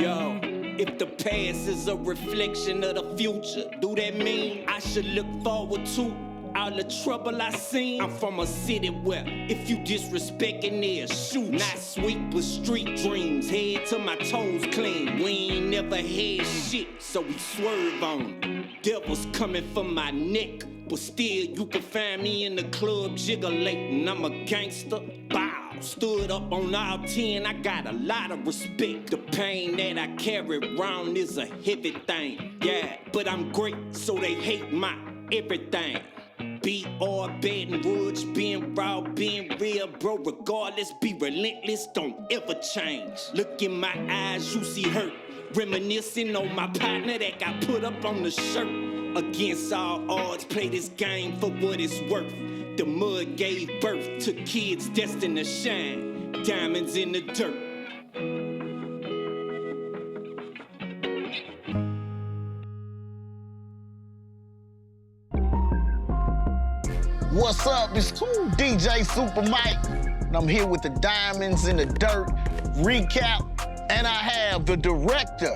Yo, if the past is a reflection of the future, do that mean I should look forward to all the trouble I seen? I'm from a city where if you disrespecting they'll shoot. Not sweet but street dreams, head to my toes clean. We ain't never had shit, so we swerve on them. Devils coming for my neck, but still you can find me in the club jiggling. I'm a gangster, bow. Stood up on all 10, I got a lot of respect. The pain that I carry around is a heavy thing. Yeah, but I'm great, so they hate my everything. B.R. Baton Rouge, being raw, being real, bro. Regardless, be relentless, don't ever change. Look in my eyes, you see hurt. Reminiscing on my partner that got put up on the shirt. Against all odds, play this game for what it's worth. The mud gave birth to kids destined to shine. Diamonds in the dirt. What's up? It's Kool DJ Supa Mike, and I'm here with the Diamonds in the Dirt recap. And I have the director,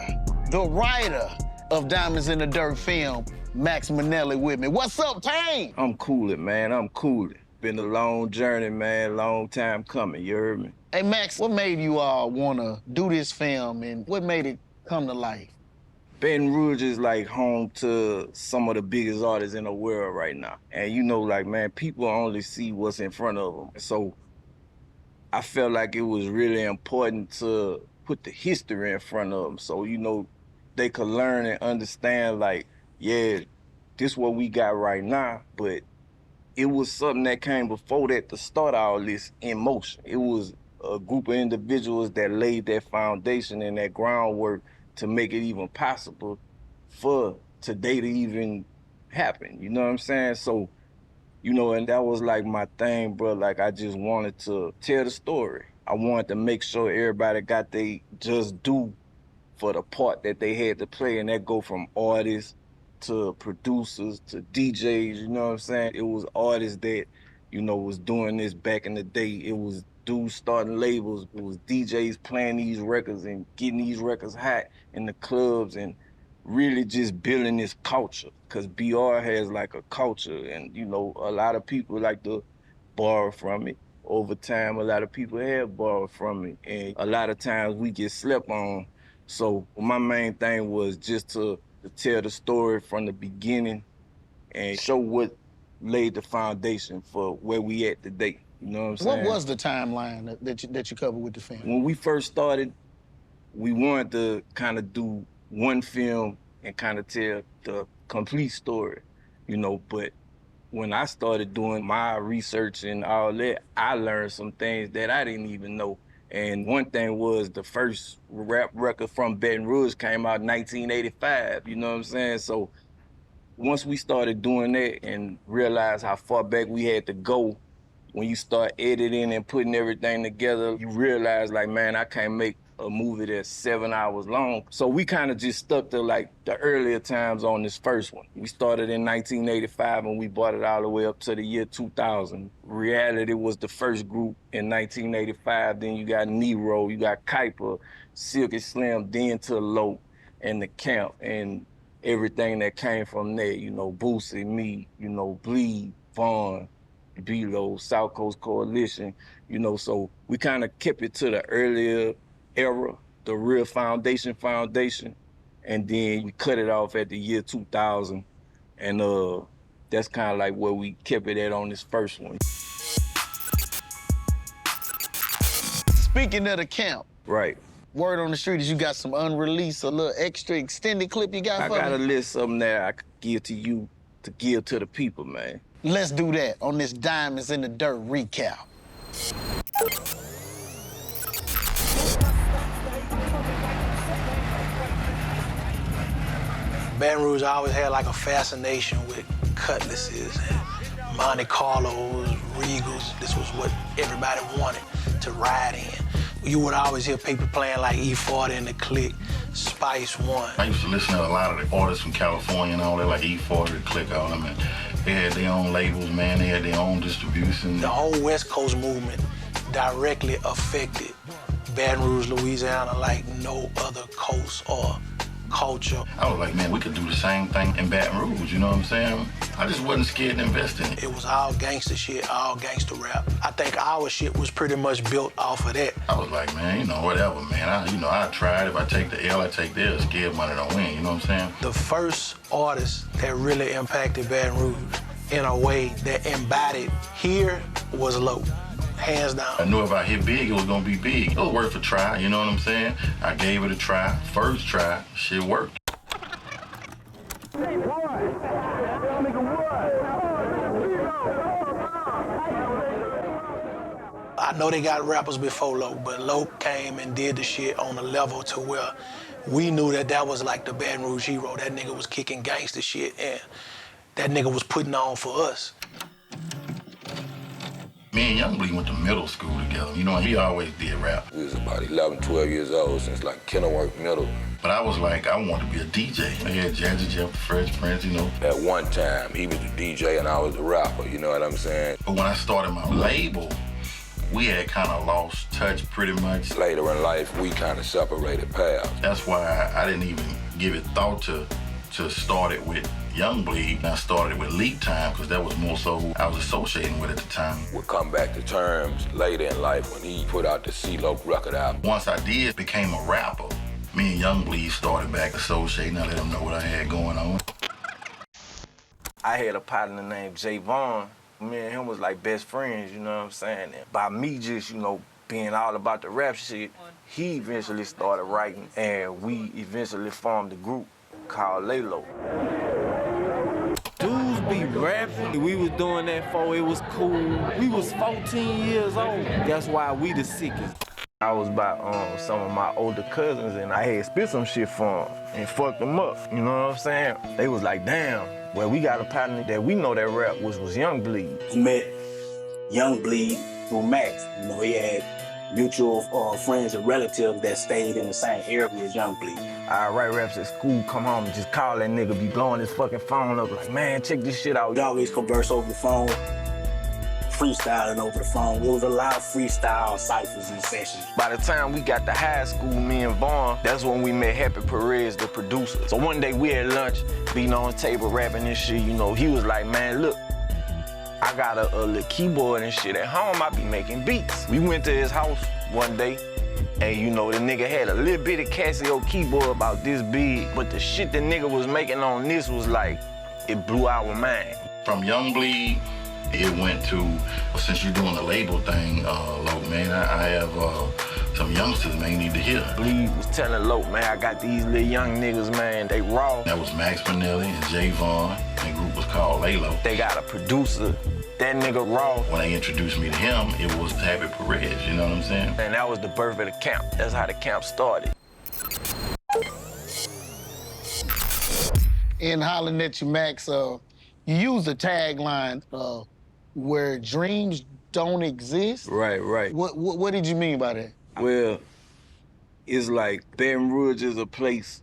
the writer of Diamonds in the Dirt film, Max Minelli, with me. What's up, Cain? I'm coolin', man. I'm coolin'. Been a long journey, man. Long time coming. You heard me? Hey, Max, what made you want to do this film, and what made it come to life? Baton Rouge is like home to some of the biggest artists in the world right now. And you know, like, man, people only see what's in front of them. So I felt like it was really important to put the history in front of them so, you know, they could learn and understand, like, yeah, this what we got right now, but it was something that came before that to start all this in motion. It was a group of individuals that laid that foundation and that groundwork to make it even possible for today to even happen, you know what I'm saying? So, you know, and that was like my thing, bro. Like, I just wanted to tell the story. I wanted to make sure everybody got they just due for the part that they had to play, and that go from artists to producers to DJs, you know what I'm saying? It was artists that, you know, was doing this back in the day. It was dudes starting labels. It was DJs playing these records and getting these records hot in the clubs and really just building this culture. Because BR has like a culture, and, you know, a lot of people like to borrow from it. Over time, a lot of people have borrowed from it, and a lot of times we get slept on. So my main thing was just to tell the story from the beginning and show what laid the foundation for where we at today. You know what I'm saying? What was the timeline that you covered with the film? When we first started, we wanted to kind of do one film and kind of tell the complete story, you know, but when I started doing my research and all that, I learned some things that I didn't even know. And one thing was the first rap record from Baton Rouge came out in 1985, you know what I'm saying? So once we started doing that and realized how far back we had to go, when you start editing and putting everything together, you realize, like, man, I can't make a movie that's 7 hours long. So we kind of just stuck to, like, the earlier times on this first one. We started in 1985 and we brought it all the way up to the year 2000. Reality was the first group in 1985. Then you got Nero, you got Kyper, Silky Slim, then to Loc, and the Camp, and everything that came from there. You know, Boosie, me, you know, Bleed, Vaughn, Beelow, South Coast Coalition, you know, so we kind of kept it to the earlier era, the real foundation, and then we cut it off at the year 2000, and that's kind of like where we kept it at on this first one. Speaking of the Camp, right. Word on the street is you got some unreleased, a little extra extended clip you got for me? I got a list of them that I could give to you to give to the people, man. Let's do that on this Diamonds in the Dirt recap. Baton Rouge always had like a fascination with cutlasses and Monte Carlos, Regals. This was what everybody wanted to ride in. You would always hear people playing like E40 and the Click, Spice One. I used to listen to a lot of the artists from California and all that, like E40, the Click, all them. And they had their own labels, man. They had their own distribution. The whole West Coast movement directly affected Baton Rouge, Louisiana like no other coast or culture. I was like, man, we could do the same thing in Baton Rouge, you know what I'm saying? I just wasn't scared to invest in it. It was all gangster shit, all gangster rap. I think our shit was pretty much built off of that. I was like, man, you know, whatever, man. I tried. If I take the L, I take the L. Scared money don't win, you know what I'm saying? The first artist that really impacted Baton Rouge in a way that embodied here was Loc. Hands down. I knew if I hit big, it was gonna be big. It was worth a try, you know what I'm saying? I gave it a try. First try, shit worked. Hey, boy, tell nigga what? I know they got rappers before Loc, but Loc came and did the shit on a level to where we knew that was like the Baton Rouge hero. That nigga was kicking gangster shit, and that nigga was putting on for us. Me and YoungBoy went to middle school together. You know, he always did rap. We was about 11, 12 years old since like Kenilworth Middle. But I was like, I wanted to be a DJ. I had Jazzy Jeff, the Fresh Prince, you know. At one time, he was the DJ and I was the rapper, you know what I'm saying? But when I started my label, we had kind of lost touch pretty much. Later in life, we kind of separated paths. That's why I didn't even give it thought to start it with YoungBoy. I started it with Lead Time because that was more so who I was associating with at the time. We'll come back to terms later in life when he put out the C-Loc record album. Once I became a rapper, me and YoungBoy started back associating. I let him know what I had going on. I had a partner named Javon. Me and him was like best friends, you know what I'm saying? And by me just, you know, being all about the rap shit, he eventually started writing, and we eventually formed a group called Laylo. Dudes be rapping. We was doing that for it was cool. We was 14 years old. That's why we the sickest. I was by some of my older cousins, and I had spit some shit for them and fucked them up, you know what I'm saying? They was like, damn, well, we got a partner that we know that rap was YoungBoy. He met YoungBoy through Max. You know, he had mutual friends and relatives that stayed in the same area as YoungBoy. I write raps at school, come home and just call that nigga, be blowing his fucking phone up like, man, check this shit out. We always converse over the phone, freestyling over the phone. It was a lot of freestyle ciphers and sessions. By the time we got to high school, me and Vaughn, that's when we met Happy Perez, the producer. So one day we had lunch, beating on the table, rapping and shit, you know, he was like, man, look, I got a little keyboard and shit at home, I be making beats. We went to his house one day, and you know, the nigga had a little bit of Casio keyboard about this big, but the shit the nigga was making on this was like, it blew our mind. From YoungBoy, it went to, since you're doing the label thing, Loc, man, I have some youngsters, man, need to hear. Bleed was telling Loc, man, I got these little young niggas, man, they raw. That was Max Minelli and Javon. That group was called Laylo. They got a producer, that nigga raw. When they introduced me to him, it was Happy Perez, you know what I'm saying? And that was the birth of the camp. That's how the camp started. In Hollin' at You, Max, you use the tagline, where dreams don't exist. Right. What did you mean by that? Well, it's like Baton Rouge is a place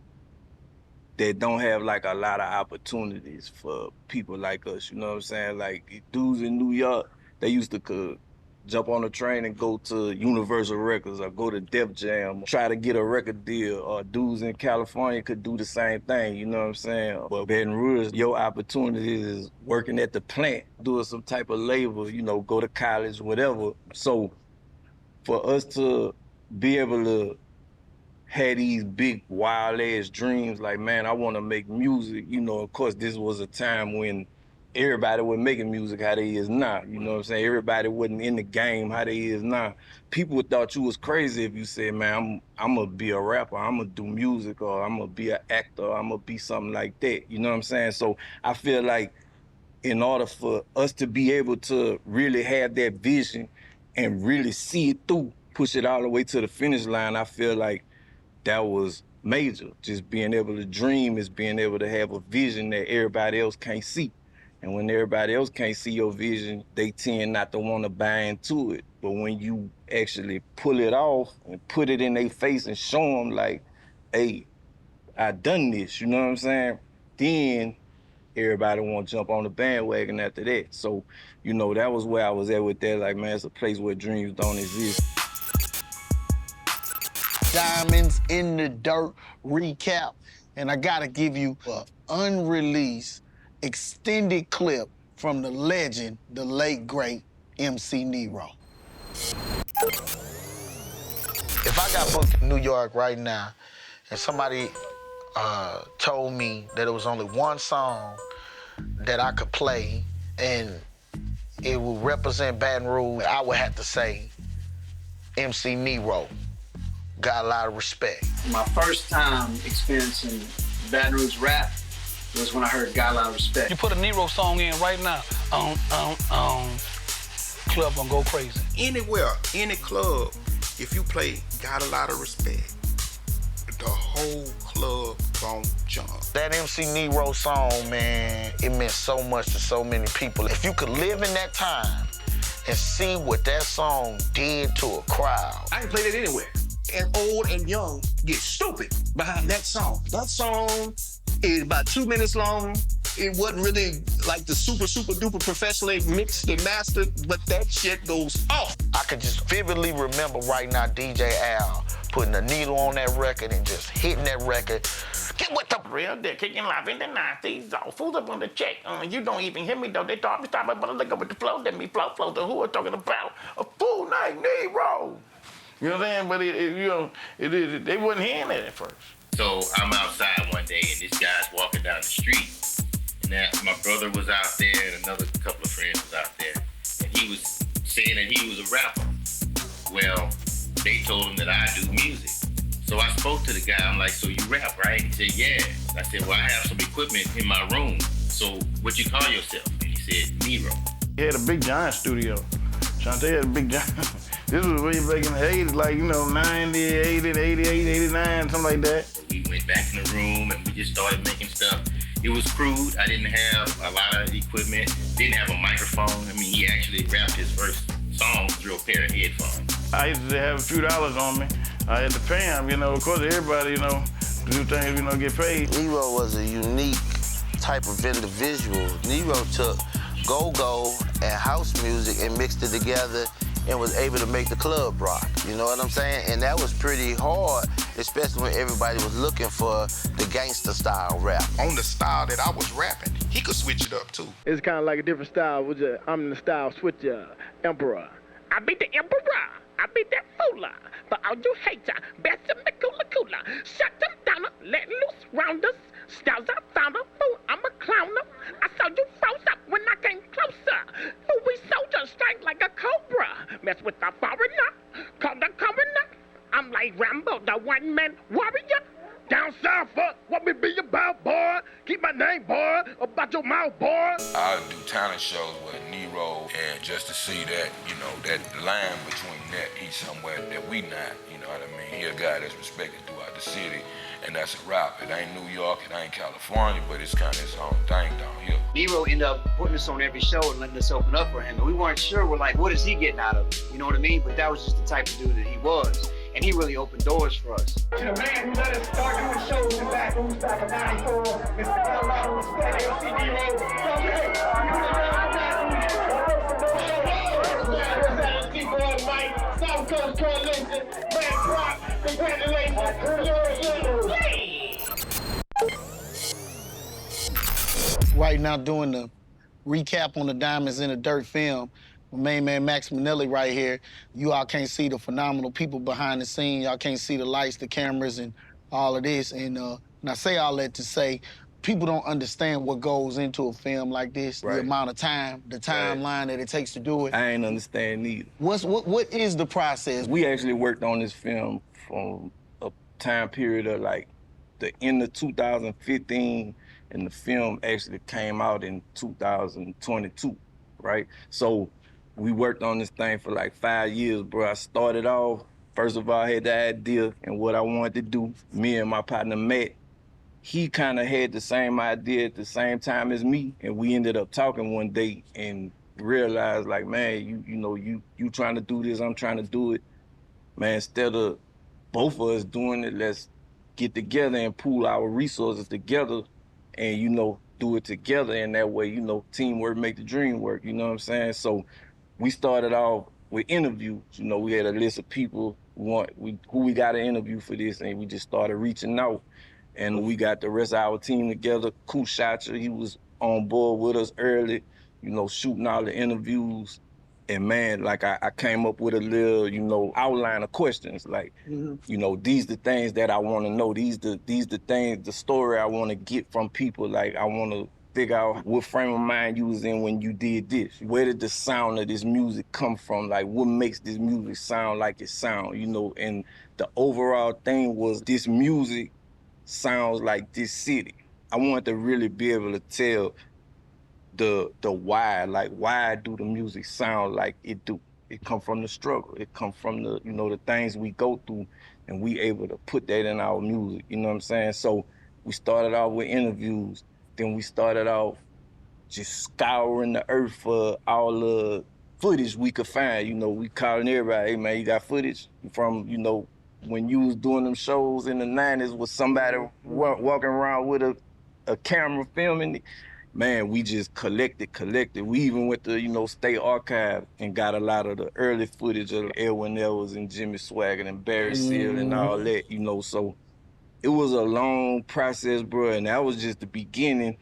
that don't have like a lot of opportunities for people like us, you know what I'm saying? Like dudes in New York, they used to jump on a train and go to Universal Records or go to Def Jam, try to get a record deal, or dudes in California could do the same thing, you know what I'm saying? But Baton Rouge, your opportunities is working at the plant, doing some type of labor, you know, go to college, whatever. So for us to be able to have these big, wild-ass dreams, like, man, I want to make music, you know, of course, this was a time when everybody was making music how they is now, you know what I'm saying? Everybody wasn't in the game how they is now. People thought you was crazy if you said, man, I'm gonna be a rapper, I'm gonna do music, or I'm gonna be an actor, or I'm gonna be something like that, you know what I'm saying? So I feel like in order for us to be able to really have that vision and really see it through, push it all the way to the finish line, I feel like that was major. Just being able to dream is being able to have a vision that everybody else can't see. And when everybody else can't see your vision, they tend not to want to buy into it. But when you actually pull it off and put it in their face and show them like, hey, I done this, you know what I'm saying? Then everybody want to jump on the bandwagon after that. So, you know, that was where I was at with that. Like, man, it's a place where dreams don't exist. Diamonds in the Dirt recap. And I gotta give you an unreleased, extended clip from the legend, the late, great MC Nero. If I got booked in New York right now and somebody told me that it was only one song that I could play and it would represent Baton Rouge, I would have to say MC Nero. Got a lot of respect. My first time experiencing Baton Rouge Rap was when I heard Got a Lot of Respect. You put a Nero song in right now, club gonna go crazy. Anywhere, any club, if you play Got a Lot of Respect, the whole club gon' jump. That MC Nero song, man, it meant so much to so many people. If you could live in that time and see what that song did to a crowd. I can play that anywhere. And old and young get stupid behind that song. That song is about 2 minutes long. It wasn't really like the super duper professionally mixed and mastered, but that shit goes off. I could just vividly remember right now DJ Al putting a needle on that record and just hitting that record. Get with the real dick kicking live in the 90s. All fools up on the check. You don't even hear me though. They thought me stop, but look up with the flow. Let me flow. To who are talking about? A fool named Nero. You know what I'm saying? But they wasn't hearing it at first. So I'm outside one day and this guy's walking down the street. And my brother was out there and another couple of friends was out there. And he was saying that he was a rapper. Well, they told him that I do music. So I spoke to the guy. I'm like, so you rap, right? He said, yeah. I said, well, I have some equipment in my room. So what you call yourself? And he said, Nero. He had a big giant studio. Shantae had a big giant. This was way back in the 80s, like, 90, 80, 88, 89, something like that. We went back in the room and we just started making stuff. It was crude. I didn't have a lot of equipment, didn't have a microphone. I mean, he actually rapped his first song through a pair of headphones. I used to have a few dollars on me. I had to pay him, of course, everybody, do things, get paid. Nero was a unique type of individual. Nero took go-go and house music and mixed it together and was able to make the club rock, you know what I'm saying? And that was pretty hard, especially when everybody was looking for the gangster style rap. On the style that I was rapping, he could switch it up too. It's kind of like a different style. I'm the style switcher, emperor. I be the emperor. I be that fooler. For all you hater, best of the cooler. Shut them down, let loose rounders. Styles I found a fool, I'm a clowner. I saw you froze up when I came closer. Who we soldiers strike like a cobra. Mess with the foreigner, call the coroner. I'm like Rambo, the one-man warrior. Down south, fuck, what we be about, boy? Keep my name, boy, about your mouth, boy. I do talent shows with Nero, and just to see that, that line between that, he's somewhere that we not, you know what I mean? He a guy that's respected throughout the city, and that's a rap. It ain't New York, it ain't California, but it's kind of his own thing down here. Nero ended up putting us on every show and letting us open up for him, and we weren't sure, we're like, what is he getting out of it? You know what I mean? But that was just the type of dude that he was. And he really opened doors for us. To the man who let us start doing shows in Baton Rouge back in '94, Mr. Got a Lot of Respect, MC Nero. C-Loc, Mike, South Coast Coalition, Max Rock, congratulations. Right now doing the recap on the Diamonds in the Dirt film. Main man Max Minelli right here. You all can't see the phenomenal people behind the scene. Y'all can't see the lights, the cameras, and all of this. And I say all that to say, people don't understand what goes into a film like this, right. The amount of time, the timeline that it takes to do it. I ain't understand neither. What is the process? We actually worked on this film from a time period of like the end of 2015, and the film actually came out in 2022, right? So we worked on this thing for like 5 years, bro. I started off, first of all, I had the idea and what I wanted to do. Me and my partner met. He kind of had the same idea at the same time as me, and we ended up talking one day and realized, like, man, you trying to do this, I'm trying to do it. Man, instead of both of us doing it, let's get together and pool our resources together and, do it together. And that way, teamwork make the dream work, you know what I'm saying? So we started off with interviews. We had a list of people who we got to interview for this, and we just started reaching out. And we got the rest of our team together. Kool he was on board with us early, you know, shooting all the interviews. And man, like I came up with a little, you know, outline of questions. Like, you know, these the things that I want to know. These the things, the story I want to get from people. Like, I want to figure out what frame of mind you was in when you did this. Where did the sound of this music come from? Like, what makes this music sound like it sound, you know? And the overall thing was this music sounds like this city. I wanted to really be able to tell the why, like why do the music sound like it do? It come from the struggle. It come from the, you know, the things we go through, and we able to put that in our music, you know what I'm saying? So we started off with interviews, then we started off just scouring the earth for all the footage we could find. You know, we calling everybody, hey man, you got footage from, you know, when you was doing them shows in the 90s with somebody walking around with a camera filming it. Man, we just collected. We even went to, you know, State Archive and got a lot of the early footage of Edwin Ellis and Jimmy Swaggart and Barry Seal and all that, you know. So it was a long process, bro, and that was just the beginning.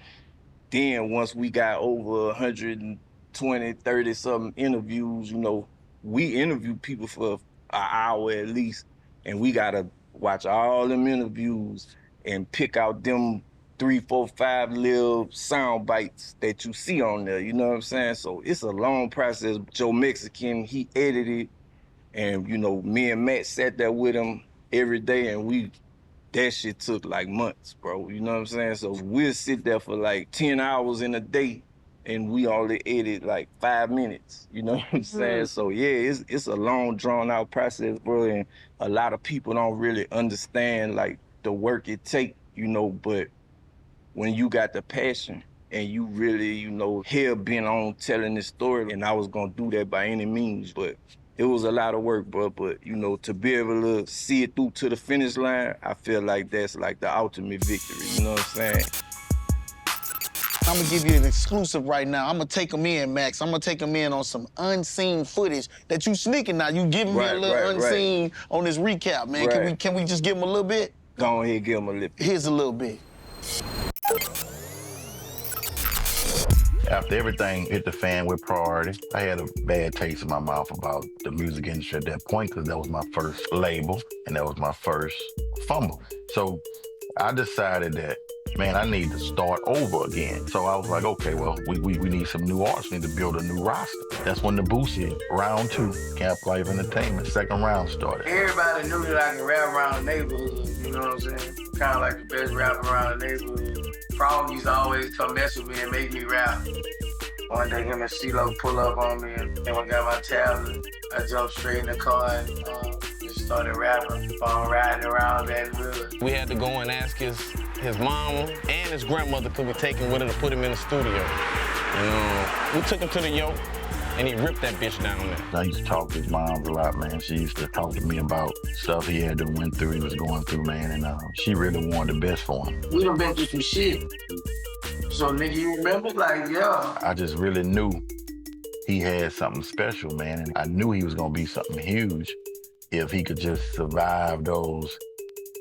Then once we got over 120, 30-something interviews, you know, we interviewed people for an hour at least, and we gotta watch all them interviews and pick out them 3, 4, 5 little sound bites that you see on there, you know what I'm saying? So it's a long process. Joe Mexican, he edited, and you know, me and Matt sat there with him every day, and that shit took like months, bro, you know what I'm saying? So we'll sit there for like 10 hours in a day, and we only edit like 5 minutes, you know what I'm saying? So yeah, it's a long, drawn out process, bro, and a lot of people don't really understand like the work it take, you know, but when you got the passion and you really, you know, hell-bent on telling this story, and I was gonna do that by any means, but it was a lot of work, bro, but you know, to be able to see it through to the finish line, I feel like that's like the ultimate victory, you know what I'm saying? I'm gonna give you an exclusive right now. I'm gonna take them in, Max. I'm gonna take them in on some unseen footage that you sneaking now. You giving me a little unseen on this recap, man. Can we just give them a little bit? Go ahead, give them a little bit. Here's a little bit. After everything hit the fan with Priority, I had a bad taste in my mouth about the music industry at that point, because that was my first label and that was my first fumble. So I decided that, man, I need to start over again. So I was like, okay, well, we need some new artists. We need to build a new roster. That's when the Boosie round 2, Camp Life Entertainment, second round started. Everybody knew that I could rap around the neighborhood, you know what I'm saying? Kind of like the best rapper around the neighborhood. Frog used to always come mess with me and make me rap. One day him and C-Loc pull up on me, and when I got my tablet, I jumped straight in the car and just started rapping while riding around Baton Rouge. We had to go and ask his mama and his grandmother could we take him with her to put him in the studio. And we took him to the yoke, and he ripped that bitch down there. I used to talk to his mom a lot, man. She used to talk to me about stuff he had to went through, he was going through, man, and she really wanted the best for him. We done been through some shit. So, nigga, you remember? Like, yeah. I just really knew he had something special, man, and I knew he was gonna be something huge if he could just survive those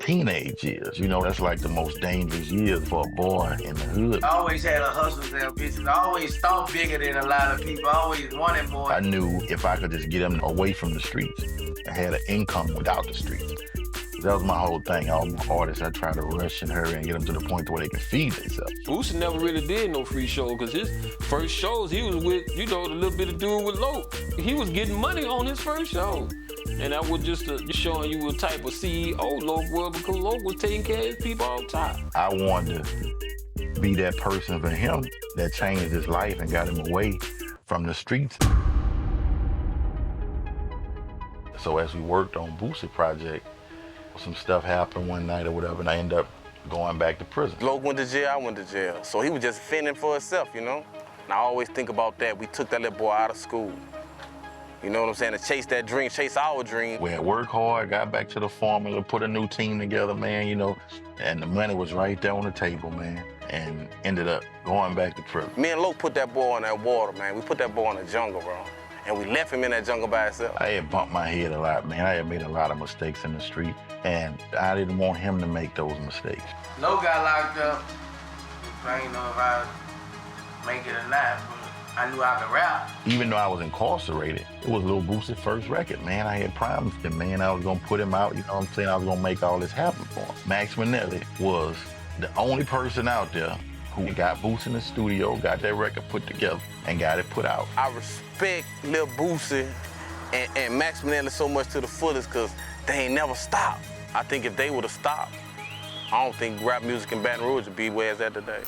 teenage years. You know, that's like the most dangerous years for a boy in the hood. I always had a hustler's ambition. I always thought bigger than a lot of people. I always wanted more. I knew if I could just get him away from the streets and had an income without the streets. That was my whole thing. All my artists, I try to rush and hurry and get them to the point where they can feed themselves. Boosie never really did no free show, because his first shows, he was with, you know, the little bit of dude with Loc. He was getting money on his first show. And that was just showing you what type of CEO Loc was, because Loc was taking care of his people all the time. I wanted to be that person for him that changed his life and got him away from the streets. So as we worked on Boosie project, some stuff happened one night or whatever, and I ended up going back to prison. Loc went to jail, I went to jail. So he was just fending for himself, you know? And I always think about that. We took that little boy out of school. You know what I'm saying? To chase that dream, chase our dream. We had worked hard, got back to the formula, put a new team together, man, you know, and the money was right there on the table, man, and ended up going back to prison. Me and Loc put that boy in that water, man. We put that boy in the jungle, bro. and we left him in that jungle by himself. I had bumped my head a lot, man. I had made a lot of mistakes in the street, and I didn't want him to make those mistakes. No got locked up. I ain't know if I'd make it or not, but I knew I could rap. Even though I was incarcerated, it was Lil Boosie's first record, man. I had promised him, man, I was gonna put him out, you know what I'm saying? I was gonna make all this happen for him. Max Minelli was the only person out there who got Boosie in the studio, got that record put together, and got it put out. I respect Lil Boosie and Max Minelli so much to the fullest because they ain't never stopped. I think if they would have stopped, I don't think rap music in Baton Rouge would be where it's at today.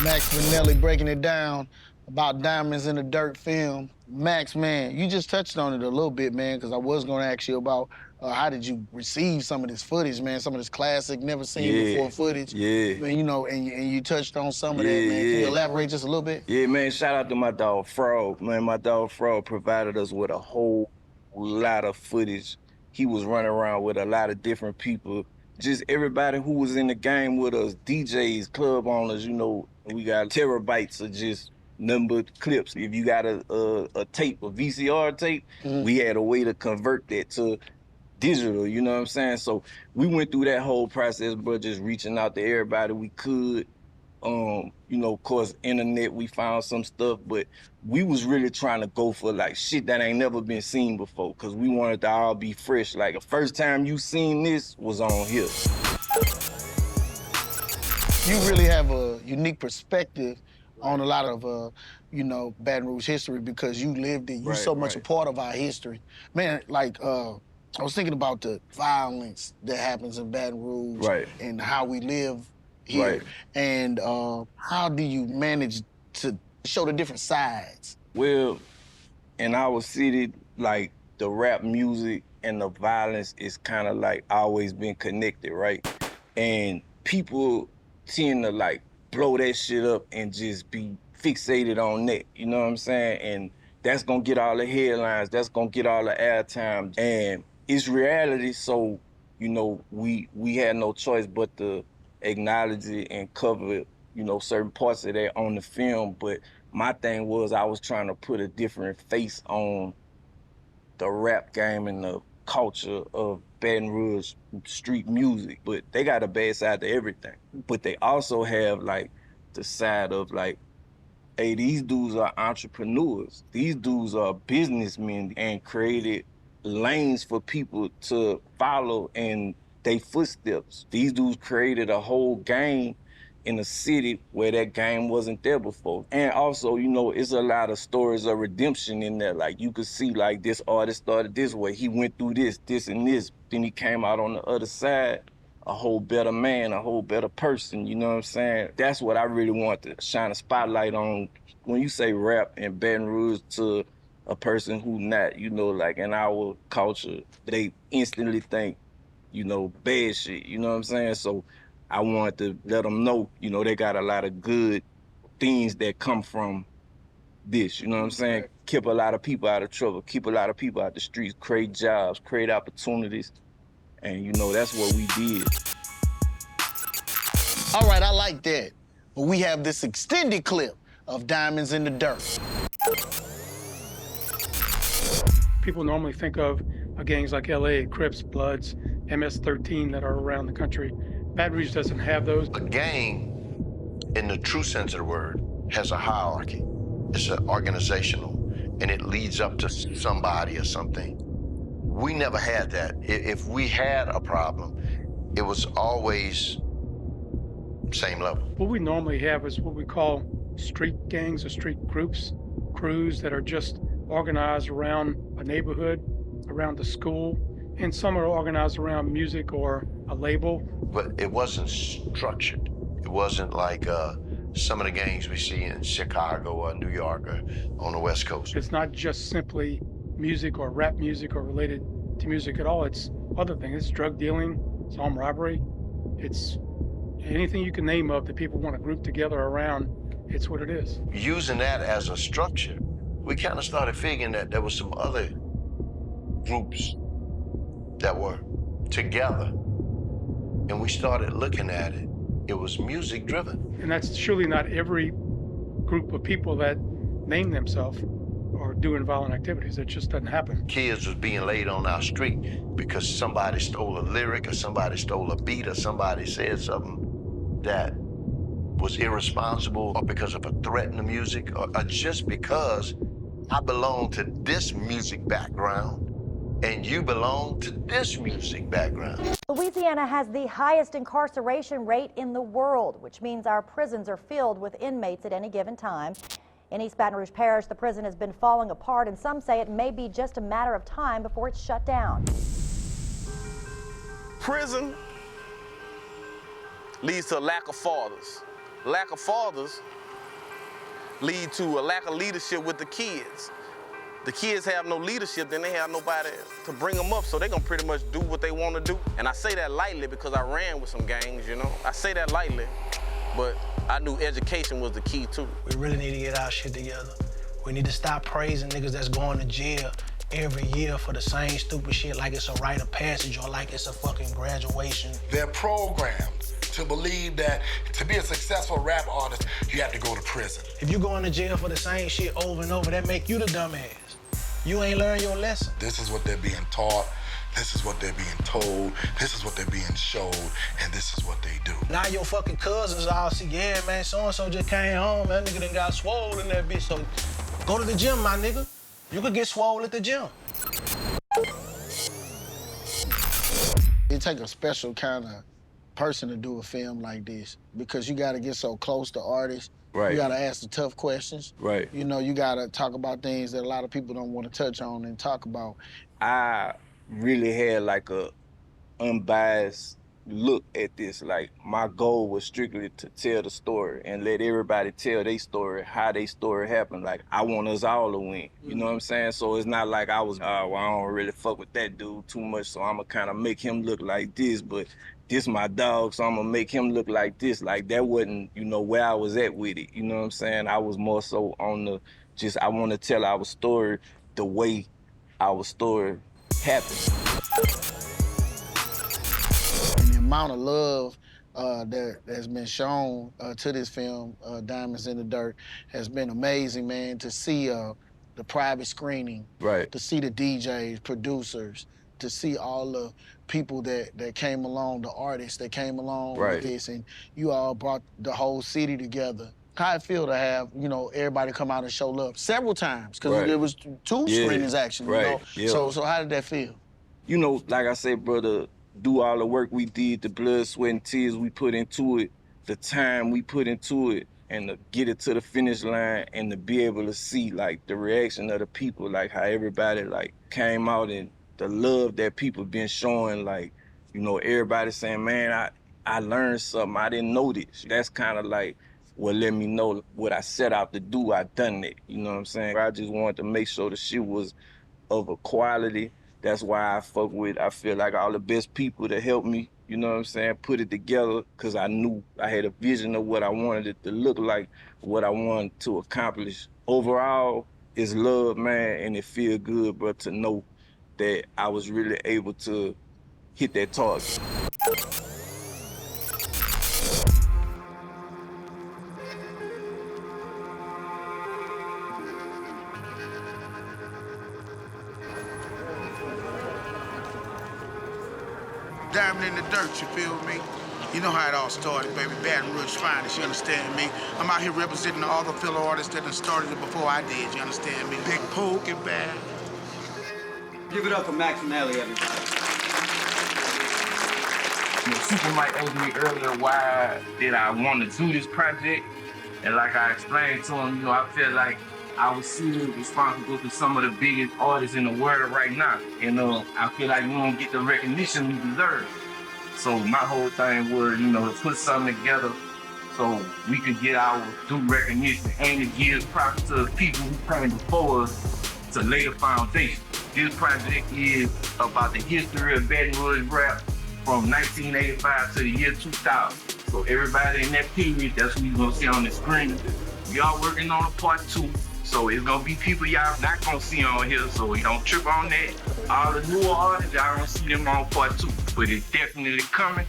Max Minelli breaking it down about Diamonds in the Dirt film. Max, man, you just touched on it a little bit, man, because I was going to ask you about how did you receive some of this footage, man, some of this classic, never seen before footage. Yeah. Man, you know, and you touched on some of that, man. Can you elaborate just a little bit? Yeah, man, shout out to my dog, Frog. Man, my dog, Frog, provided us with a whole lot of footage. He was running around with a lot of different people. Just everybody who was in the game with us, DJs, club owners, you know, we got terabytes of just nothing but clips. If you got a tape, a VCR tape, we had a way to convert that to digital, you know what I'm saying? So we went through that whole process, bro, just reaching out to everybody we could. You know, of course, internet, we found some stuff, but we was really trying to go for like shit that ain't never been seen before, because we wanted to all be fresh. Like the first time you seen this was on here. You really have a unique perspective on a lot of, you know, Baton Rouge history because you lived it. You're so much a part of our history. Man, like, I was thinking about the violence that happens in Baton Rouge and how we live here. And how do you manage to show the different sides? Well, in our city, like the rap music and the violence is kind of like always been connected, right? And people tend to like blow that shit up and just be fixated on that, you know what I'm saying? And that's gonna get all the headlines, that's gonna get all the airtime. And it's reality, so, you know, we had no choice but to acknowledge it and cover, you know, certain parts of that on the film. But my thing was I was trying to put a different face on the rap game and the culture of Baton Rouge street music. But they got a bad side to everything. But they also have like the side of like, hey, these dudes are entrepreneurs. These dudes are businessmen and created lanes for people to follow in their footsteps. These dudes created a whole game in a city where that game wasn't there before. And also, you know, it's a lot of stories of redemption in there. Like you could see like this artist started this way. He went through this, and this. Then he came out on the other side, a whole better man, a whole better person, you know what I'm saying? That's what I really want to shine a spotlight on. When you say rap and Baton Rouge to a person who not, you know, like in our culture, they instantly think, you know, bad shit, you know what I'm saying? So I wanted to let them know, you know, they got a lot of good things that come from this, you know what I'm saying? Keep a lot of people out of trouble, keep a lot of people out the streets, create jobs, create opportunities, and you know, that's what we did. All right, I like that. But we have this extended clip of Diamonds in the Dirt. People normally think of gangs like LA, Crips, Bloods, MS-13 that are around the country. Baton Rouge doesn't have those. A gang, in the true sense of the word, has a hierarchy. It's an organizational, and it leads up to somebody or something. We never had that. If we had a problem, it was always same level. What we normally have is what we call street gangs or street groups, crews that are just organized around a neighborhood, around the school, and some are organized around music or a label. But it wasn't structured. It wasn't like some of the gangs we see in Chicago or New York or on the West Coast. It's not just simply music or rap music or related to music at all. It's other things. It's drug dealing, it's armed robbery, it's anything you can name up that people want to group together around, it's what it is. Using that as a structure, we kind of started figuring that there was some other groups that were together, and we started looking at it. It was music driven. And that's surely not every group of people that name themselves or doing violent activities. It just doesn't happen. Kids was being laid on our street because somebody stole a lyric or somebody stole a beat or somebody said something that was irresponsible or because of a threat in the music or just because I belong to this music background and you belong to this music background. Louisiana has the highest incarceration rate in the world, which means our prisons are filled with inmates at any given time. In East Baton Rouge Parish, the prison has been falling apart, and some say it may be just a matter of time before it's shut down. Prison leads to a lack of fathers. Lack of fathers lead to a lack of leadership with the kids. The kids have no leadership, then they have nobody to bring them up, so they're gonna pretty much do what they want to do. And I say that lightly because I ran with some gangs, you know? I say that lightly, but I knew education was the key too. We really need to get our shit together. We need to stop praising niggas that's going to jail every year for the same stupid shit like it's a rite of passage or like it's a fucking graduation. They're programmed to believe that to be a successful rap artist, you have to go to prison. If you going to jail for the same shit over and over, that make you the dumbass. You ain't learned your lesson. This is what they're being taught. This is what they're being told. This is what they're being showed. And this is what they do. Now your fucking cousins all see, yeah, man, so-and-so just came home. That nigga done got swole in that bitch. So go to the gym, my nigga. You could get swole at the gym. It take a special kind of person to do a film like this because you got to get so close to artists. Right. You got to ask the tough questions. Right. You know, you got to talk about things that a lot of people don't want to touch on and talk about. I really had like a unbiased look at this. Like my goal was strictly to tell the story and let everybody tell their story, how their story happened. Like I want us all to win. You know what I'm saying? So it's not like I was, well, I don't really fuck with that dude too much, so I'm gonna kind of make him look like this, but this my dog, so I'm gonna make him look like this. Like that wasn't, you know, where I was at with it. You know what I'm saying? I was more so on the, just I want to tell our story the way our story happened. And the amount of love that has been shown to this film, Diamonds in the Dirt, has been amazing, man. To see the private screening, right? To see the DJs, producers, to see all the people that came along, the artists that came along with this, and you all brought the whole city together. How it feel to have, you know, everybody come out and show love several times, because there was two screenings actually, you know? So how did that feel? You know, like I said, brother, do all the work we did, the blood, sweat, and tears we put into it, the time we put into it, and to get it to the finish line and to be able to see, like, the reaction of the people, like how everybody, like, came out and the love that people been showing, like, you know, everybody saying, man, I learned something, I didn't know this. That's kind of like what let me know what I set out to do, I done it. You know what I'm saying? I just wanted to make sure the shit was of a quality. That's why I fuck with, I feel like all the best people to help me, you know what I'm saying, put it together, because I knew I had a vision of what I wanted it to look like, what I wanted to accomplish. Overall, it's love, man, and it feel good, bro, to know that I was really able to hit that target. Diamond in the dirt, you feel me? You know how it all started, baby. Baton Rouge finest, you understand me? I'm out here representing all the fellow artists that done started it before I did, you understand me? Big Poke and Bad. Give it up for Max Minelli, everybody. You know, Supa Mike asked me earlier why did I want to do this project, and like I explained to him, you know, I feel like I was seriously responsible for some of the biggest artists in the world right now. And I feel like we don't get the recognition we deserve. So my whole thing was, you know, to put something together so we could get our due recognition and to give props to the people who came before us to lay the foundation. This project is about the history of Baton Rouge Rap from 1985 to the year 2000. So everybody in that period, that's what you're gonna see on the screen. We are working on a part 2. So it's gonna be people y'all not gonna see on here, so we don't trip on that. All the newer artists, y'all don't see them on part 2, but it's definitely coming.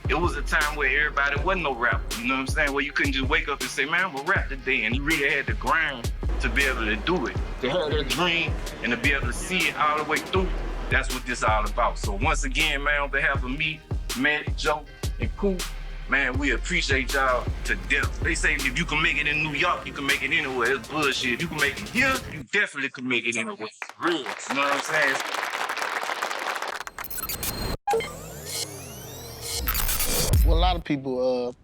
It was a time where everybody wasn't no rapper, you know what I'm saying? Where you couldn't just wake up and say, man, I'm gonna rap today, and you really had to grind to be able to do it, to have that dream and to be able to see it all the way through. That's what this is all about. So once again, man, on behalf of me, Matt, Joe, and Kool, man, we appreciate y'all to death. They say if you can make it in New York, you can make it anywhere. It's bullshit. If you can make it here, you definitely can make it anywhere. Real. You know what I'm saying? Well, a lot of people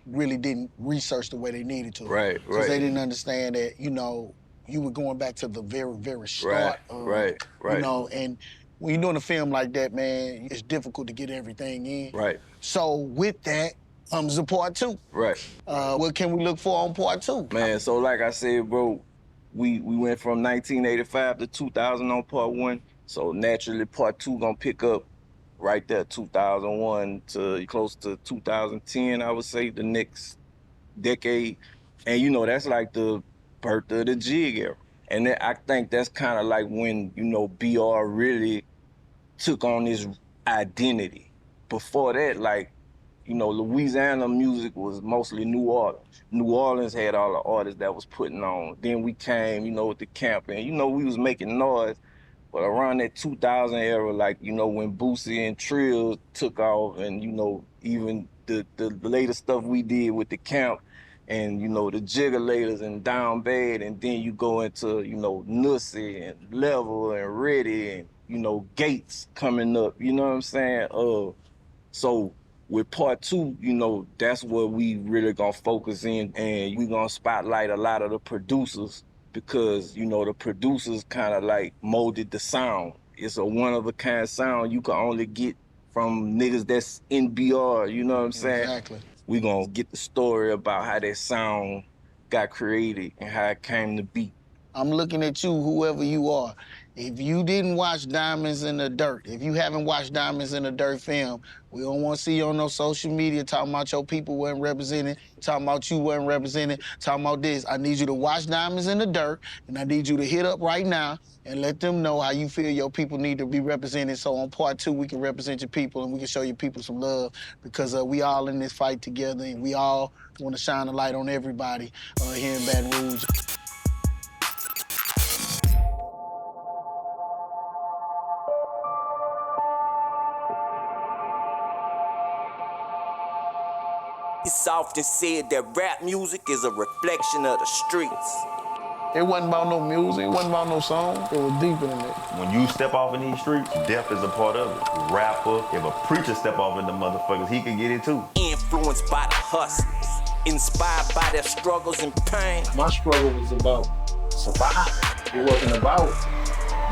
really didn't research the way they needed to. Right. Because they didn't understand that, you know, you were going back to the very, very start. Right. You know, and when you're doing a film like that, man, it's difficult to get everything in. Right. So with that comes the part 2. Right. What can we look for on part 2? Man, so like I said, bro, we went from 1985 to 2000 on part 1. So naturally, part 2 gonna pick up right there, 2001 to close to 2010, I would say, the next decade. And you know, that's like the birth of the jig era. And I think that's kind of like when, you know, BR really took on his identity. Before that, like, you know, Louisiana music was mostly New Orleans. New Orleans had all the artists that was putting on. Then we came, you know, with the camp, and, you know, we was making noise. But around that 2000 era, like, you know, when Boosie and Trill took off, and, you know, even the later stuff we did with the camp, and, you know, the Jiggalators and Down Bad, and then you go into, you know, Nussie and Level and Ready and, you know, Gates coming up, you know what I'm saying? So with part 2, you know, that's where we really gonna focus in, and we gonna spotlight a lot of the producers, because, you know, the producers kind of like molded the sound. It's a one-of-a-kind sound you can only get from niggas that's in BR, you know what I'm saying? Exactly. We gonna get the story about how that sound got created and how it came to be. I'm looking at you, whoever you are. If you didn't watch Diamonds in the Dirt, if you haven't watched Diamonds in the Dirt film, we don't want to see you on no social media talking about your people weren't represented, talking about you weren't represented, talking about this. I need you to watch Diamonds in the Dirt, and I need you to hit up right now and let them know how you feel your people need to be represented. So on part 2, we can represent your people and we can show your people some love, because we all in this fight together, and we all want to shine a light on everybody here in Baton Rouge. It's often said that rap music is a reflection of the streets. It wasn't about no music, it wasn't about no song. It was deeper than that. When you step off in these streets, death is a part of it. Rapper, if a preacher step off in the motherfuckers, he can get it too. Influenced by the hustlers, inspired by their struggles and pain. My struggle was about surviving. It wasn't about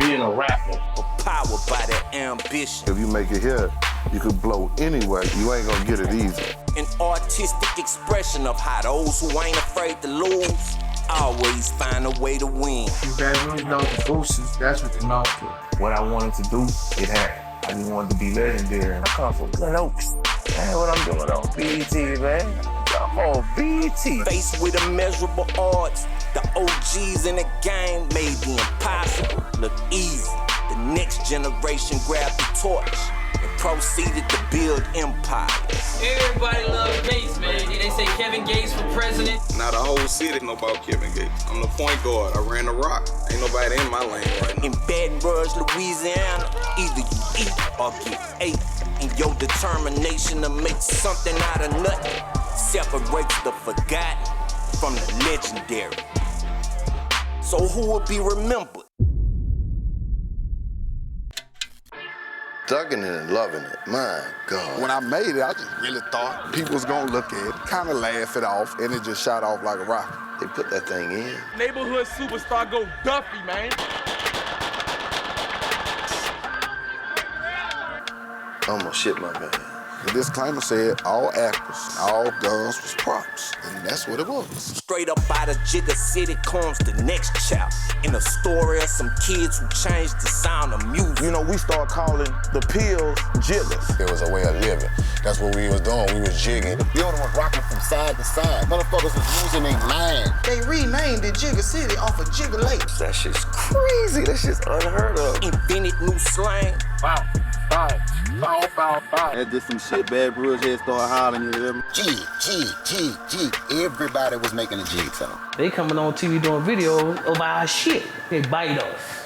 being a rapper. Powered by their ambition. If you make it here, you could blow anywhere. You ain't gonna get it easy. An artistic expression of how those who ain't afraid to lose always find a way to win. Baton Rouge known for Boosie. That's what they're known for. What I wanted to do, it happened. I just wanted to be legendary. I come from Good Oaks. Man, what I'm doing on BET, man. I'm on BET. Faced with immeasurable odds, the OGs in the game made the impossible look easy. The next generation grabbed the torch and proceeded to build empires. Everybody loves Gates, man. They say Kevin Gates for president. Now the whole city know about Kevin Gates. I'm the point guard. I ran the rock. Ain't nobody in my lane right now. In Baton Rouge, Louisiana, either you eat or get ate. And your determination to make something out of nothing separates the forgotten from the legendary. So who will be remembered? Thugging it and loving it, my God. When I made it, I just really thought people was gonna look at it, kind of laugh it off, and it just shot off like a rocket. They put that thing in. Neighborhood superstar go Duffy, man. I almost shit my man. The disclaimer said all actors, all guns was props, and that's what it was. Straight up out of Jigga City comes the next chapter in a story of some kids who changed the sound of music. You know, we started calling the pills jiggers. It was a way of living. That's what we was doing. We was jigging. The building was rocking from side to side. Motherfuckers was losing their mind. They renamed it Jigga City off of Jigga Lake. That shit's crazy. That shit's unheard of. Invented new slang, That's just some shit. Bad Rouge head started hollering, you hear me? G. Everybody was making a jigsaw. They coming on TV doing videos of our shit. They bite us.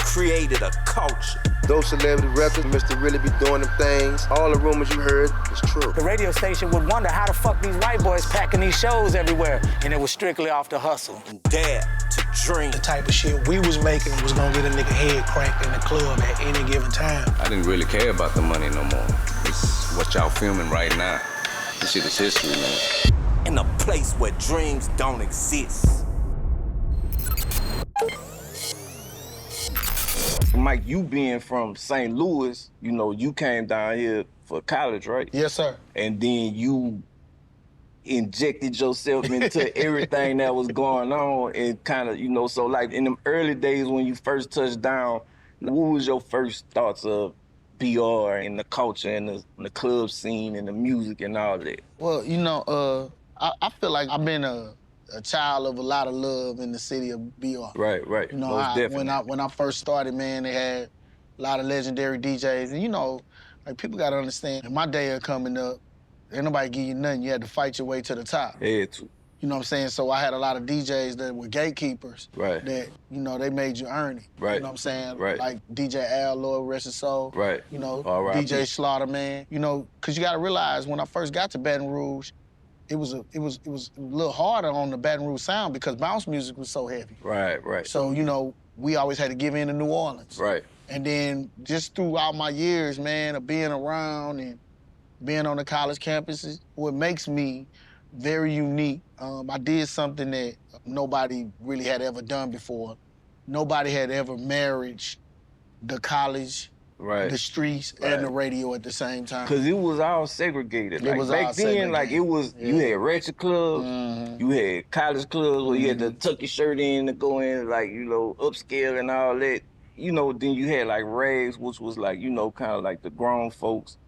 Created a culture. Those celebrity records, Mr. Really be doing them things. All the rumors you heard is true. The radio station would wonder how the fuck these white boys packing these shows everywhere, and it was strictly off the hustle. Dare to dream. The type of shit we was making was gonna get a nigga head cranked in the club at any given time. I didn't really care about the money no more. It's what y'all filming right now. This shit is history, man. In a place where dreams don't exist. Mike, you being from St. Louis, you know, you came down here for college, right? Yes, sir. And then you injected yourself into everything that was going on and kind of, you know, so like in them early days when you first touched down, what was your first thoughts of BR and the culture and the club scene and the music and all that? Well, you know, I feel like I've been a child of a lot of love in the city of BR. Right. You know, when I first started, man, they had a lot of legendary DJs. And you know, like people gotta understand, in my day of coming up, ain't nobody give you nothing. You had to fight your way to the top. Had to. You know what I'm saying? So I had a lot of DJs that were gatekeepers. Right. That, you know, they made you earn it. Right. You know what I'm saying? Right. Like DJ Al, Lord rest his soul. Right. You know, R.I.P. DJ Slaughter, man. You know, cause you gotta realize when I first got to Baton Rouge, it was a little harder on the Baton Rouge sound because bounce music was so heavy. Right. So, you know, we always had to give in to New Orleans. Right. And then just throughout my years, man, of being around and being on the college campuses, what makes me very unique, I did something that nobody really had ever done before. Nobody had ever married the college, right, the streets, and the radio at the same time. Cause it was all segregated. It Like was back all then, segregated. like it was, you had ratchet clubs, you had college clubs where you had to tuck your shirt in to go in, like, you know, upscale and all that. You know, then you had like rags, which was like, you know, kind of like the grown folks.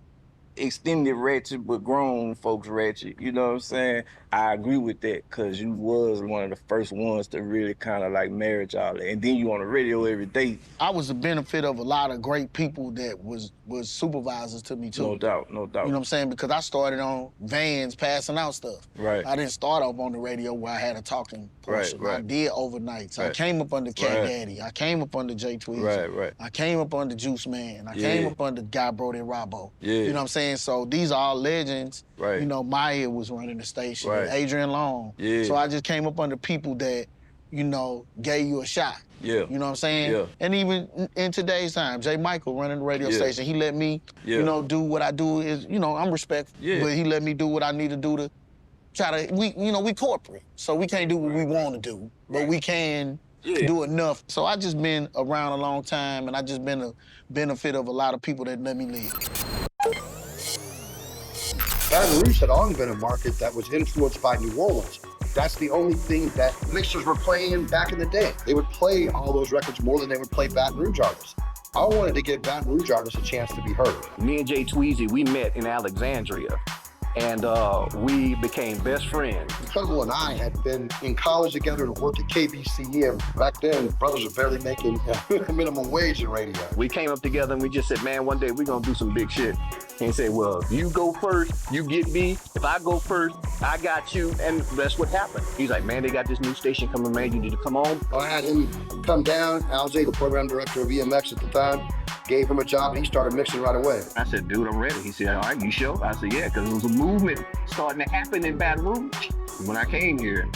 Extended ratchet, but grown folks ratchet. You know what I'm saying? I agree with that, cause you was one of the first ones to really kind of like marriage all that. And then you on the radio every day. I was the benefit of a lot of great people that was supervisors to me too. No doubt. You know what I'm saying? Because I started on vans passing out stuff. Right. I didn't start off on the radio where I had a talking portion. Right. I did overnights. I came up under Cat Daddy. I came up under Jay Tweezy. Right. I came up under Juice Man. I came up under Guy Brody Robbo. Yeah. You know what I'm saying? So these are all legends. Right. You know, Maya was running the station. Right. Adrian Long. Yeah. So I just came up under people that, you know, gave you a shot. Yeah. You know what I'm saying? Yeah. And even in today's time, Jay Michael running the radio Yeah. station, he let me, you know, do what I do is, you know, I'm respectful. Yeah. But he let me do what I need to do to try to, we corporate. So we can't do what we want to do, but we can do enough. So I just been around a long time and I just been a benefit of a lot of people that let me live. Baton Rouge had always been a market that was influenced by New Orleans. That's the only thing that mixers were playing back in the day. They would play all those records more than they would play Baton Rouge artists. I wanted to give Baton Rouge artists a chance to be heard. Me and Jay Tweezy, we met in Alexandria, and we became best friends. Cousin and I had been in college together and worked at KBCE, and back then, brothers were barely making minimum wage in radio. We came up together and we just said, man, one day we're gonna do some big shit. And he said, well, you go first, you get me. If I go first, I got you. And that's what happened. He's like, man, they got this new station coming, man. You need to come on. I had him come down. Alzay, the program director of EMX at the time, gave him a job and he started mixing right away. I said, dude, I'm ready. He said, all right, you sure? I said, yeah, because it was a movement starting to happen in Baton Rouge. When I came here,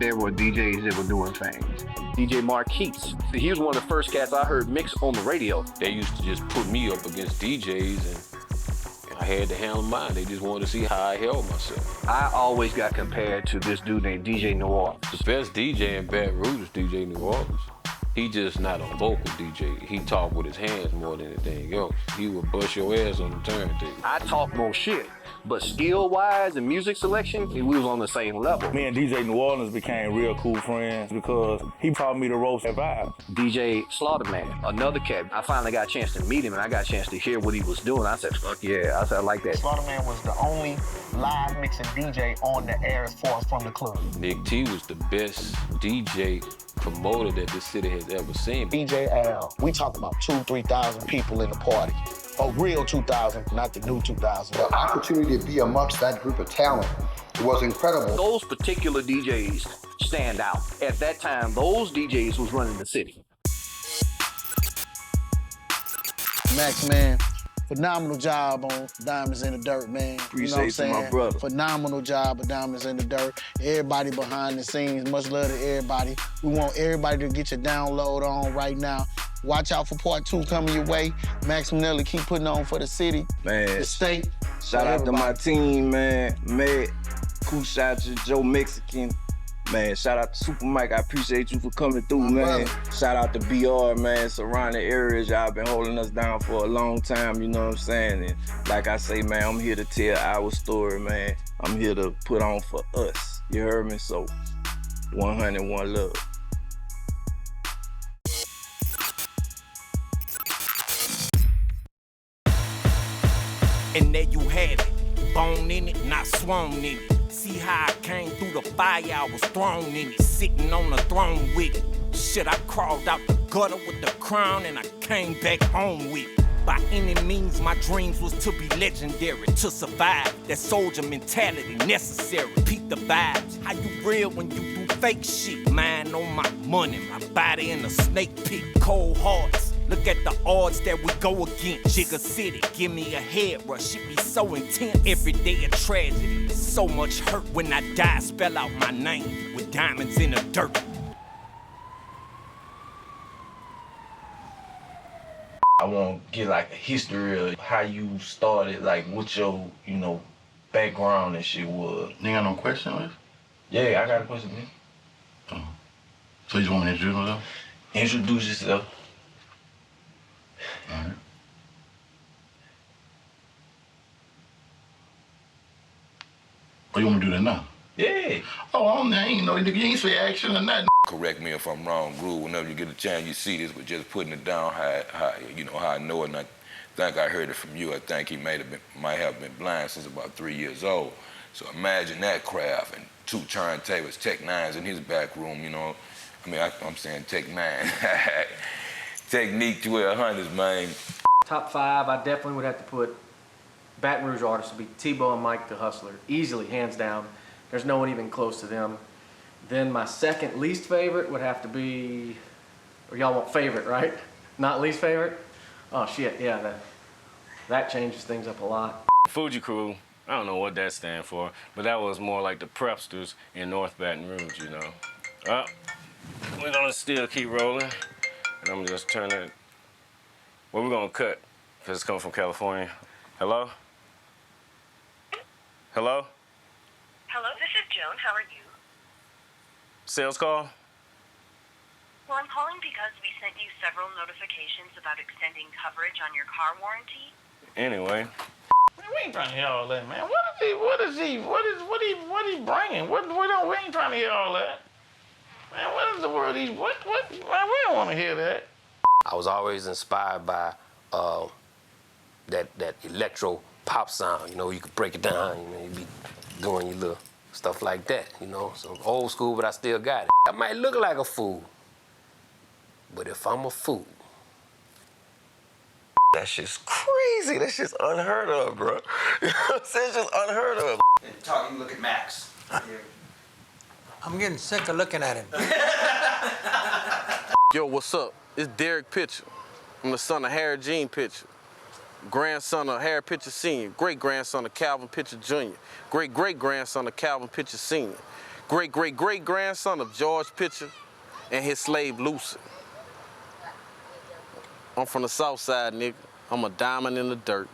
there were DJs that were doing things. DJ Marquise, he was one of the first cats I heard mix on the radio. They used to just put me up against DJs and I had to handle mine. They just wanted to see how I held myself. I always got compared to this dude named DJ New Orleans. The best DJ in Baton Rouge is DJ New Orleans. He just not a vocal DJ. He talk with his hands more than anything else. He would bust your ass on the turntable. I talk more shit, but skill-wise and music selection, we was on the same level. Me and DJ New Orleans became real cool friends because he taught me to roast that vibe. DJ Slaughterman, another cat. I finally got a chance to meet him and I got a chance to hear what he was doing. I said, fuck yeah. I said, I like that. Slaughterman was the only live mixing DJ on the air as far as from the club. Nick T was the best DJ promoter that this city has ever seen. DJ Al, we talk about 2,000-3,000 people in the party. A real 2,000, not the new 2,000. The opportunity to be amongst that group of talent was incredible. Those particular DJs stand out. At that time, those DJs was running the city. Max, man, phenomenal job on Diamonds in the Dirt, man. Appreciate you, my brother. Phenomenal job of Diamonds in the Dirt. Everybody behind the scenes, much love to everybody. We want everybody to get your download on right now. Watch out for part 2 coming your way. Max Minelli, keep putting on for the city, man, the state. Shout out to my team, man. Matt, cool shout to Joe Mexican. Man, shout out to Supa Mike. I appreciate you for coming through, man. Shout out to BR, man. Surrounding areas, y'all been holding us down for a long time, you know what I'm saying? And like I say, man, I'm here to tell our story, man. I'm here to put on for us. You heard me? So, 101 love. And there you have it, bone in it, not sworn in it. See how I came through the fire, I was thrown in it, sitting on the throne with it. Shit, I crawled out the gutter with the crown and I came back home with it. By any means, my dreams was to be legendary, to survive. That soldier mentality necessary, peep the vibes. How you real when you do fake shit? Mind on my money, my body in a snake pit, cold hearts. Look at the odds that we go against. Jigga City, give me a head rush. It be so intense. Every day a tragedy. So much hurt when I die. Spell out my name with diamonds in the dirt. I want to get like a history of how you started, like what your, you know, background and shit was. You got no question on this? Yeah, I got a question, man. Oh. So you just want me to introduce myself? Introduce yourself. All right. Oh, you want me to do that now? Yeah. Oh, I ain't no, you ain't say action or nothing. Correct me if I'm wrong, Groove. Whenever you get a chance, you see this, but just putting it down how you know, how I know it. And I think I heard it from you. I think he might have been blind since about 3 years old. So imagine that craft and 2 turntables, Tech 9s in his back room, you know. I mean, I'm saying Tech 9. Technique 1200s, man. Top 5, I definitely would have to put Baton Rouge artists would be Tebow and Mike the Hustler. Easily, hands down. There's no one even close to them. Then my second least favorite would have to be, or y'all want favorite, right? Not least favorite? Oh shit, yeah, that changes things up a lot. Fuji Crew, I don't know what that stands for, but that was more like the prepsters in North Baton Rouge, you know. Well, we're gonna still keep rolling, and I'm just turn it, well, we're gonna cut, because it's coming from California. Hello? Hello? Hello, this is Joan. How are you? Sales call? Well, I'm calling because we sent you several notifications about extending coverage on your car warranty. Anyway. Man, we ain't trying to hear all that, man. What is he bringing? We ain't trying to hear all that. Man, what is the word man, we don't want to hear that. I was always inspired by that electro pop sound, you know, you could break it down, you know, you be doing your little stuff like that, you know. So old school, but I still got it. I might look like a fool, but if I'm a fool, That shit's crazy. That shit's unheard of, bro. You know what I'm saying? It's just unheard of. Talk, you look at Max. I'm getting sick of looking at him. Yo, what's up? It's Derek Pitcher. I'm the son of Harry Jean Pitcher, grandson of Harry Pitcher Sr., great-grandson of Calvin Pitcher Jr., great-great-grandson of Calvin Pitcher Sr., great-great-great-grandson of George Pitcher and his slave Lucy. I'm from the South Side, nigga. I'm a diamond in the dirt.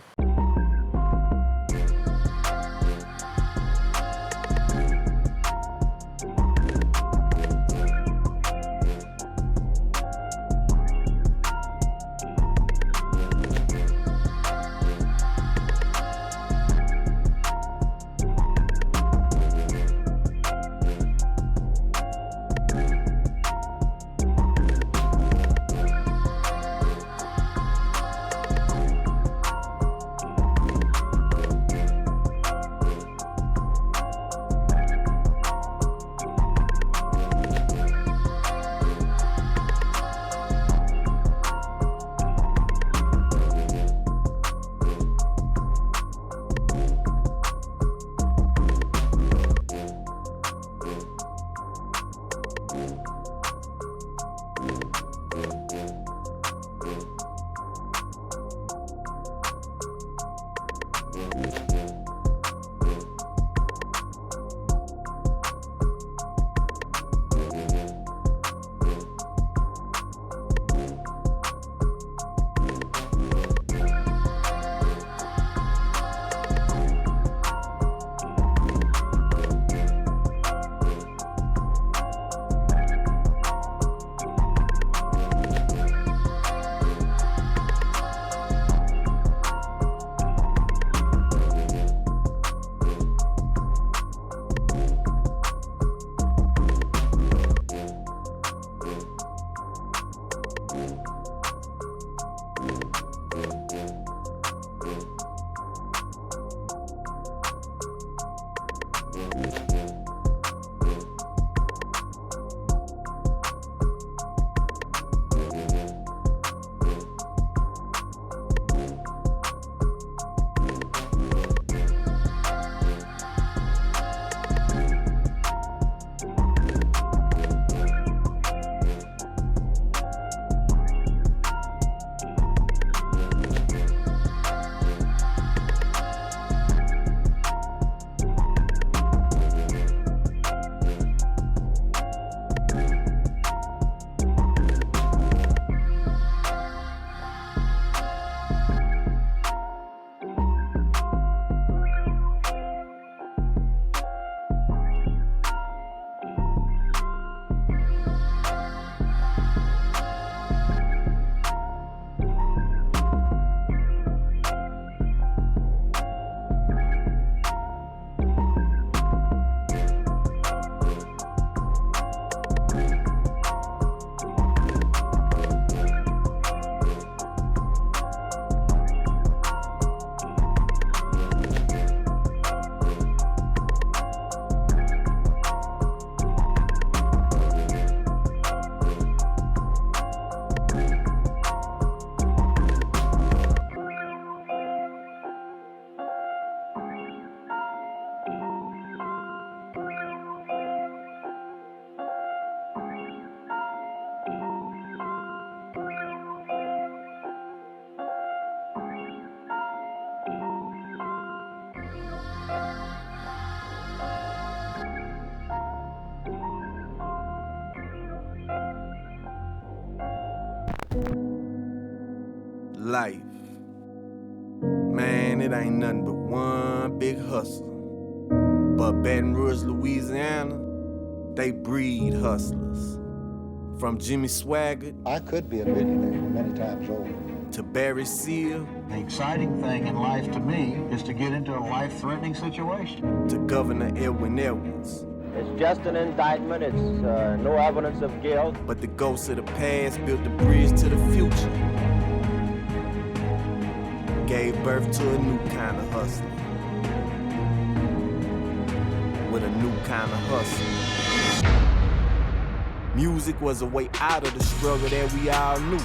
Life. Man, it ain't nothing but one big hustle. But Baton Rouge, Louisiana, they breed hustlers. From Jimmy Swaggart, I could be a millionaire many times over. To Barry Seal, The exciting thing in life to me is to get into a life-threatening situation. to Governor Edwin Edwards. It's just an indictment. It's no evidence of guilt. But the ghosts of the past built the bridge to the future. Gave birth to a new kind of hustler. With a new kind of hustle. Music was a way out of the struggle that we all knew.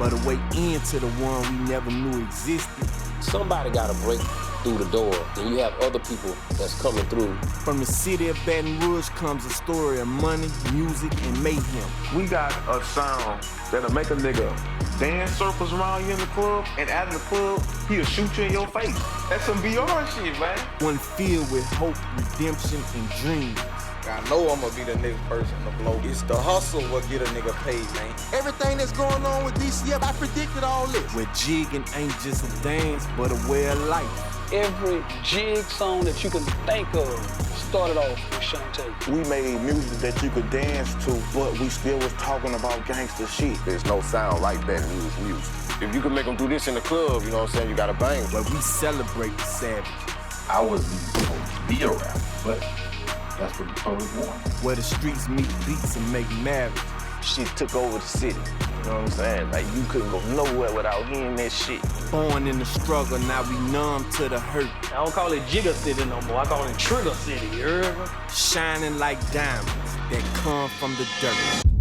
But a way into the one we never knew existed. Somebody gotta break through the door, and you have other people that's coming through. From the city of Baton Rouge comes a story of money, music, and mayhem. We got a sound that'll make a nigga dance circles around you in the club, and out of the club, he'll shoot you in your face. That's some BR shit, man. One filled with hope, redemption, and dreams. I know I'm gonna be the next person to blow. It's the hustle what get a nigga paid, man. Everything that's going on with DCF, I predicted all this. Where jigging ain't just a dance, but a way of life. Every jig song that you can think of started off with Shantae. We made music that you could dance to, but we still was talking about gangster shit. There's no sound like Baton Rouge music. If you can make them do this in the club, you know what I'm saying, you gotta bang. Where we celebrate the savages. I wasn't supposed to be a rapper, but that's what the public wanted. Where the streets meet beats and make marriage. Shit took over the city. You know what I'm saying? Like, you couldn't go nowhere without hearing that shit. Born in the struggle, now we numb to the hurt. I don't call it Jigger City no more. I call it Trigger City, you heard me? Shining like diamonds that come from the dirt.